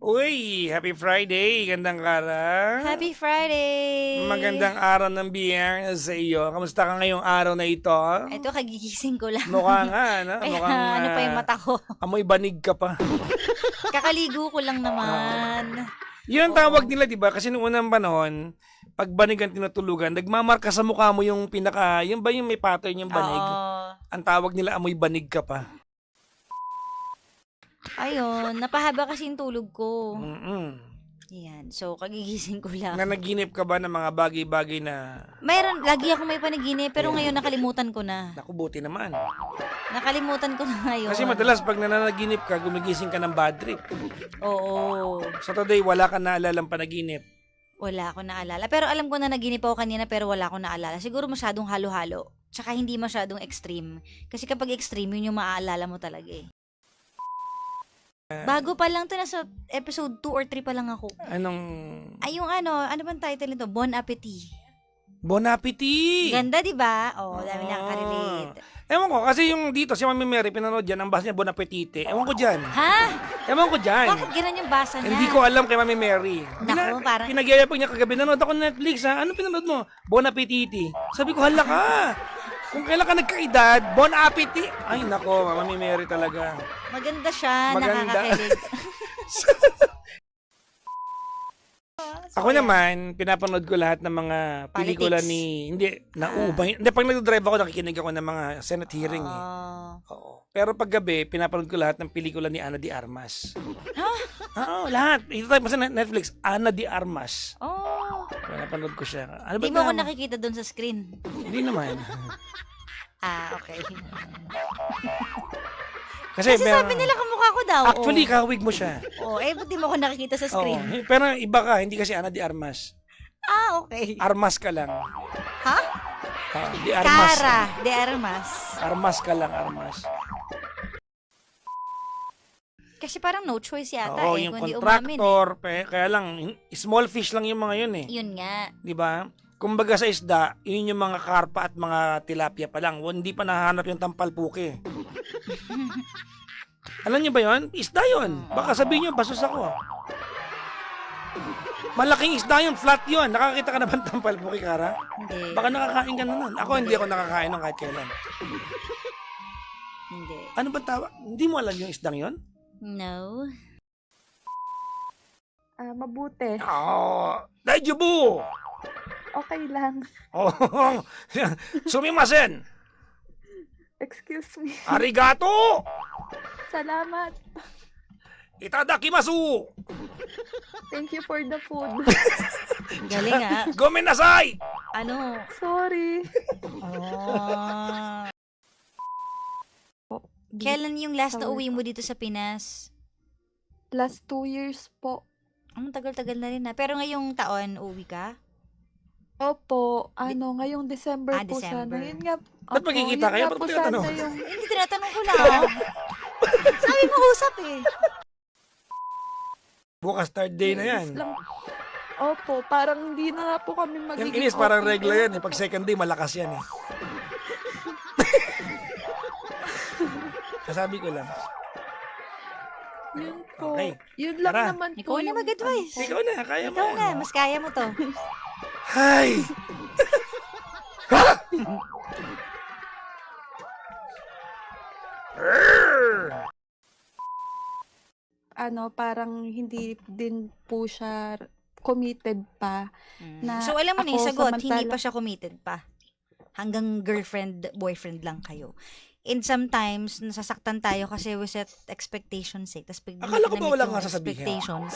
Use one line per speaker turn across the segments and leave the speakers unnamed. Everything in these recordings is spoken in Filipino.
Uy, happy Friday. Gandang araw.
Happy Friday!
Magandang araw ng biyernes sa iyo. Kamusta ka ngayong araw na ito?
Ito, kagigising ko lang.
Mukha nga, no?
Kaya
Mukhang
ano pa yung mata ko.
amoy banig ka pa.
Kakaligo ko lang naman.
Yun ang tawag nila, di ba? Kasi noong unang panahon, pag banig ang tinutulugan, nagmamarka sa mukha mo yung pinaka, yung ba yung may pattern yung banig?
Oo.
Ang tawag nila, amoy banig ka pa.
Ayun, napahaba kasi yung tulog ko.
Mm-mm.
Yan, so kagigising ko lang.
Nanaginip ka ba ng mga bagay-bagay na,
Mayroon, lagi ako may panaginip, pero ngayon nakalimutan ko na.
naku, buti naman.
Nakalimutan ko na ngayon.
Kasi madalas pag nananaginip ka, gumigising ka ng bad trip.
Oo.
So today, wala ka naalalang panaginip.
Wala ako naalala. Pero alam ko na naginip ako kanina, pero wala ako naalala. Siguro masyadong halo-halo. Tsaka hindi masyadong extreme. Kasi kapag extreme, yun yung maaalala mo talaga eh. Bago pa lang to, nasa episode 2 or 3 pa lang ako.
Anong...
Ay, yung ano bang title nito? Bon Appetit.
Bon appetit!
Ganda, di ba? Oh, dami nakaka-relate.
Ewan ko, kasi yung dito, si Mami Mary, pinanood yan, ang basa niya Bon Appetite. Ewan ko dyan.
Ha?
Ewan ko dyan.
Bakit ganun yung basa niya?
Hindi ko alam kay Mami Mary.
Naku, parang...
Pinagyayapag niya kagabi, nanood ako ng Netflix, ha? Ano pinanood mo? Bon Appetite. Sabi ko, hala ka. Kung kailan ka nagkaedad, Bon Appetit. Ay, nako, Mami Mary talaga.
Maganda siya,
Maganda.
nakakakilig.
Ako naman, pinapanood ko lahat ng mga pelikula
Politics.
Hindi, pag nag-drive ako, nakikinig ako ng mga Senate hearing. Eh.
Oh.
Oo. Pero pag gabi, pinapanood ko lahat ng pelikula ni Ana de Armas. Oo, lahat. Ito tayo sa Netflix, Ana de Armas.
Oh.
Pinapanood ko siya. Ano ba
Hindi mo ako
tama?
nakikita doon sa screen.
Hindi naman.
Ah, okay.
Kasi,
Kasi sabi nila kamukha ko daw.
actually, kahawig mo siya.
Oh, eh, ba't di mo ako nakikita sa
Oo.
screen?
Pero iba ka, hindi kasi Ana de Armas.
Ah, okay.
Armas ka lang.
Ha?
De Armas.
Cara de Armas.
Armas ka lang, Armas.
Kasi parang no choice yata
Oo,
eh,
yung
kundi umamin eh.
contractor, kaya lang, small fish lang yung mga yun eh.
Yun nga.
Di ba? Kumbaga sa isda, yun yung mga karpa at mga tilapia pa lang. Hindi pa nahanap yung tampalpuki. Alam niyo ba yun? Isda yun. Baka sabihin niyo, basos ako. Malaking isda yun, flat yun. Nakakita ka na ba ng tampalpuki, Kara?
Hindi.
Baka nakakain ka na nun. Ako hindi ako nakakain nun kahit kailan.
Hindi.
Ano ba tawag? Hindi mo alam yung isdang yun?
No.
Mabuti.
Oo. Daijoubu!
Okay lang.
Oh, sumimasen!
Excuse me.
Arigato!
Salamat.
Itadakimasu!
Thank you for the food.
Galing ah.
Gomenasai!
Ano?
Sorry.
Oh. Kailan yung last na uwi mo dito sa Pinas?
Last 2 years po.
Ang tagal-tagal na rin na. Pero ngayong taon, uwi ka?
Opo, ngayong December po
December.
sana. Yun nga.
Ba't magkikita kayo? Ba't mo tinatanong?
Hindi, tinatanong ko lang. Sabi mo usap eh.
Bukas third day na yan.
Opo, parang hindi na nga po kami
Yung
magiging
inis, parang
okay.
regla yan eh. Pag second day, malakas yan eh. Kasabi ko lang.
Yun po.
Okay.
Yun lang
Tara.
naman po.
Ikaw na
yung
mag-advise.
ano po.
Ikaw na, kaya mo
Ikaw
yan.
na, mas kaya mo to.
Hay!
Parang hindi din po siya committed pa. Na
So, alam mo na yung
ako,
sagot, hindi
samantala-
pa siya committed pa. Hanggang girlfriend, boyfriend lang kayo. And sometimes, nasasaktan tayo kasi we set expectations eh. Tapos pag
Akala ko ba
na-meet
wala
yung
nga sasabihin?
expectations.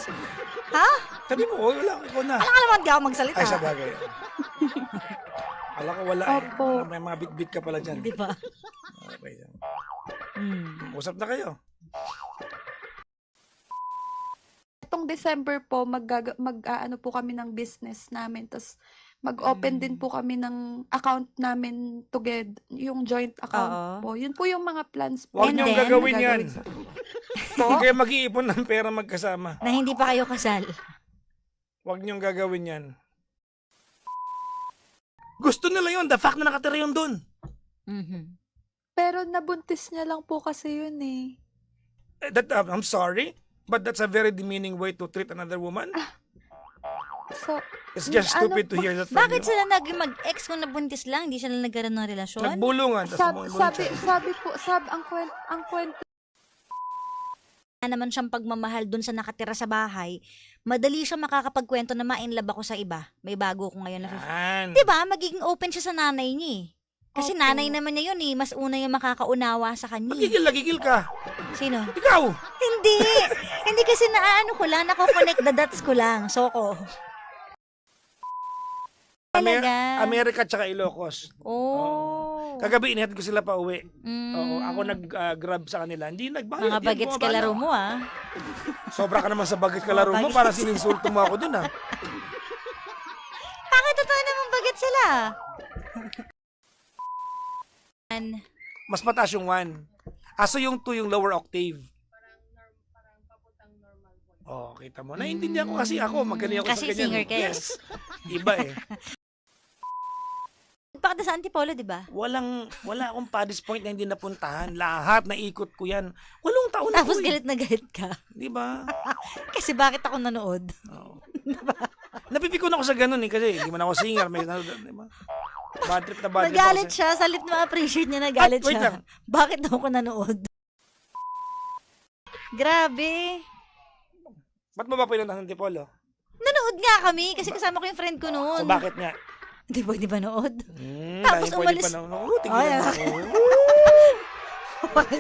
Sabi mo, oh, wala, ikaw na.
Alam ka naman, di ako magsalita.
Ay, sa bagay. Akala ko wala
Opo.
eh. May mga bit-bit ka pala dyan.
Di ba?
Okay.
Mm.
Usap na kayo.
Itong December po, ano po kami ng business namin. Tapos, mag-open din po kami ng account namin together. Yung joint account
Oo.
po. Yun po yung mga plans po.
Huwag
And
niyong
then,
gagawin yan.
Po?
Kaya mag-iipon ng pera magkasama.
Na hindi pa kayo kasal.
Huwag niyong gagawin yan. Gusto nila yun. The fact na nakatira yun dun.
Mhm.
Pero nabuntis niya lang po kasi yun eh.
I'm sorry. But that's a very demeaning way to treat another woman.
So,
It's just
ano
stupid to
po-
hear that from
Bakit
you.
sila naging mag-ex kung nabuntis lang? Hindi sila nagkaroon ng relasyon?
Nagbulungan.
ang kwento
Na naman siyang pagmamahal dun sa nakatira sa bahay, madali siya makakapagkwento na ma-inlove ako sa iba. May bago ko ngayon na
Yan.
Diba? Magiging open siya sa nanay niya eh. Kasi
Opo.
nanay naman niya yun eh. Mas una yung makakaunawa sa kanya. eh.
Nagigil ka.
Sino?
Ikaw.
Hindi! Hindi kasi naaano ko lang, nako-connect the dots ko lang. Soko. Talaga?
Amerika tsaka Ilocos.
Oh.
Kagabi, inihatid ko sila pa uwi.
Mm.
Oo, ako nag-grab sa kanila. Hindi nagbayad.
Mga bagets kalaro mo ah.
Sobra ka naman sa bagets kalaro mo.
Bagets.
Para sininsulto mo ako dun, ha?
Bakit totoo naman bagets sila?
Mas mataas yung 1. Aso yung 2 yung lower octave. Oh, kita mo. Naiintindihan ko kasi ako. Magaling ako
Kasi
sa ganyan.
singer ka eh.
Yes. Iba eh.
Nagpakita sa Antipolo, di ba?
Wala akong Paddy's Point na hindi napuntahan. Lahat, naikot ko yan. 8 taon
Tapos
ako eh.
galit na galit ka.
Di ba?
Kasi bakit ako nanood?
Oo. Napipikon ako sa ganun eh. Kasi hindi man ako singer. May, di ba? Bad trip na bad trip ako
Nagalit
sa-
siya. Sa lip na appreciate niya, nagalit
Wait
siya.
lang.
Bakit daw ako nanood? Grabe.
Ba't mo ba pinuntahan ng Antipolo?
Nanood nga kami kasi kasama ko yung friend ko noon.
So bakit nga?
Di ba, di ba nood?
Tapos
Tapos umalis.
Pa na, tingnan
Ay,
mo ako.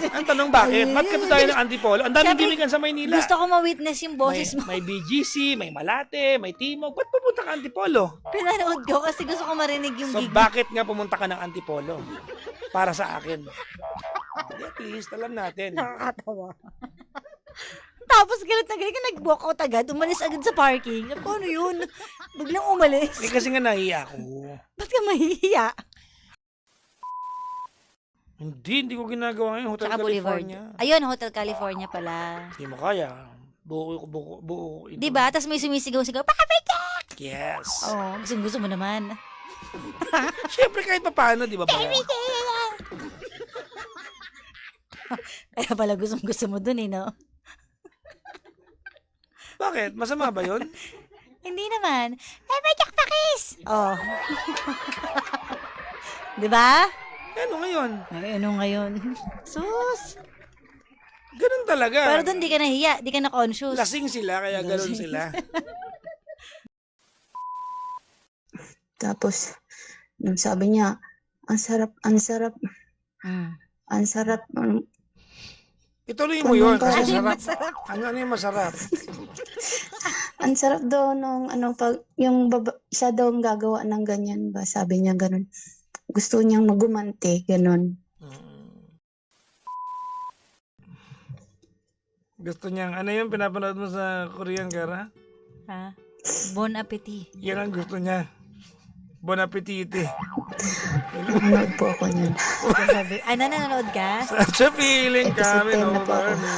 Ang tanong bakit? Ba't ka tayo ng Antipolo? Ang daming
Siyempre,
gimikan sa Maynila.
Gusto ko ma-witness yung boses mo.
May BGC, may Malate, may Timog. Ba't pupunta ka Antipolo?
Pinanood ko kasi gusto ko marinig yung
So
gig.
bakit nga pumunta ka ng Antipolo? Para sa akin. At least, alam natin.
Nakakatawa. Tapos galit na galit ka, nag-walk out agad, umalis agad sa parking. Sabi ko, ano yun? Biglang umalis.
Eh, kasi nga nahiya ako.
Ba't ka mahihiya?
Hindi ko ginagawa ngayon. Hotel
Tsaka Boulevard.
California.
Ayun, Hotel California pala.
Hindi mo kaya. Buo. ito.
Di ba? Tapos may sumisigaw-sigaw, Paprika!
Yes.
Oo, gusto mo naman.
Siyempre kahit pa paano, di ba?
Kaya pala gusto mo dun eh, no?
Bakit? Masama ba yun?
Hindi naman. Paprika pakis! Oh. Di ba?
Ano ngayon?
Ay, ano ngayon? Sus!
Ganun talaga.
Pero doon di ka nahiya, di ka na-conscious.
Lasing sila, kaya ganun sila.
Tapos, nung sabi niya, ang sarap,
Mm.
ang sarap.
Ituloy mo yun kasi
Ano yung
sarap. Ano yung masarap?
Ang sarap daw nung, pag, siya daw ang gagawa ng ganyan ba? Sabi niya ganun. Gusto niyang magumante, ganun.
Gusto niyang, ano yung pinapanood mo sa Korean, Kara?
Ha? Bon appetit.
Yan ang gusto niya. Bon appetit.
Nanonood po ako niyan.
Sabi, nanonood ka?
Such a feeling
Ito,
coming
na po
over
ako.
me.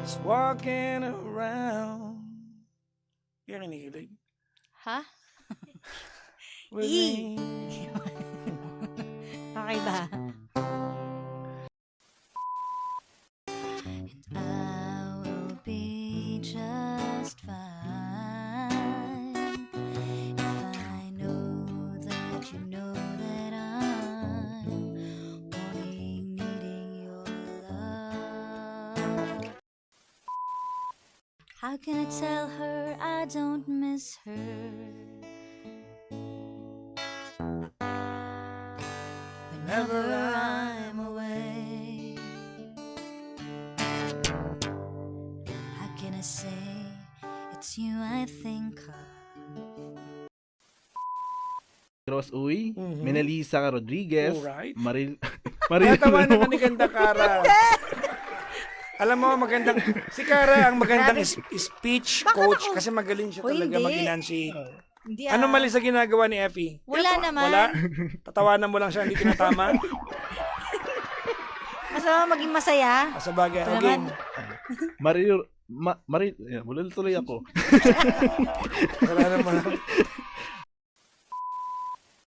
Just walking around. Yan kinikilig.
Ha?
With
Ee.
me.
Okay ba? I will be just fine if I know that you know that I'm needing your love. How can I tell her I don't miss her? Whenever I'm away, how can I say it's you I think of?
Ross Uy,
Mhm.
Menelisa Rodriguez,
Alright.
Maril
Natawanan ka ni Ganda Kara. Alam mo, magandang, si Kara ang magandang speech coach kasi magaling siya
Uy,
talaga
hindi.
mag-enunciate.
Hindi
Ano mali sa ginagawa ni Effie?
Wala naman.
Wala? Tatawanan mo lang siya, hindi tinatama?
Masama maging masaya.
Sa bagay,
Ito
okay.
naman.
Maril, mulil tuloy ako.
Wala naman.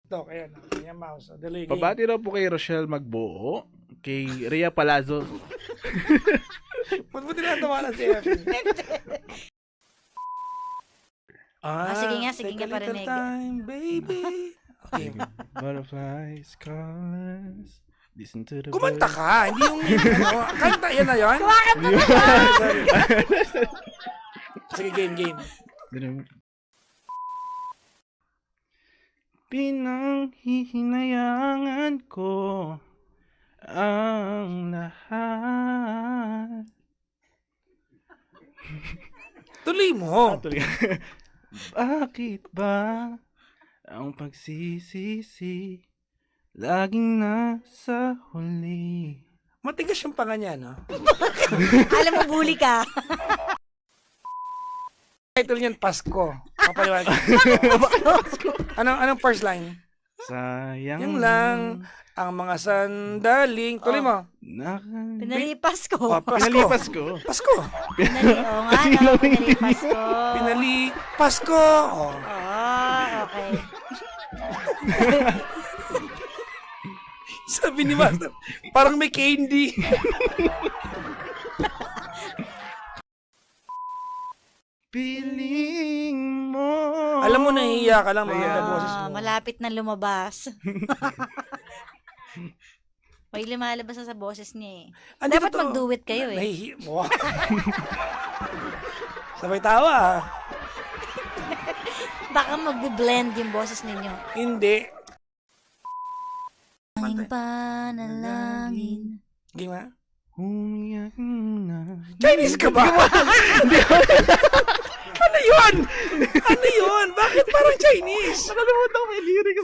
Tok, ayan. Ayan, mouse. Dali, game.
Pabati raw po kay Rochelle Magbuo, kay Rhea Palazzo.
Ba't mo tinatawanan si Effie?
sige nga
take a little
parinig.
time, baby. Okay.
Butterflies, colors, listen to the
Kumanta
birds.
ka, hindi yung kanta, yan na yun? Sorry. Sige, game.
Pinanghihinayangan ko ang lahat.
Tuloy mo.
Bakit ba ang pagsisisi laging nasa huli?
Matigas yung panga niya, no?
Alam mo, bully ka.
Title niyan, Pasko. Papaliwanag. Anong first line?
Sayang
Yung lang ang mga sandaling. Tuloy mo.
Pinalipas ko.
Oh, Pasko.
Pinalipas ko.
Pasko.
Oo nga, no, pinalipas ko.
Pasko. Oh.
Okay.
Sabi ni Master, parang may candy.
Piling mo.
Alam mo, nahihiya ka lang mga boses mo.
Malapit na lumabas. May lumalabas na sa boses niya eh.
Hindi
Dapat
totoo.
mag-do-it kayo eh.
Wow. Sabay tawa ah.
Baka mag-blend yung boses ninyo.
Hindi.
Ang panalangin.
Gima?
Umiyak na.
Chinese ka ba? Ano yun? Ano yun? Bakit parang Chinese?
Nakalimutan ko yung lyrics.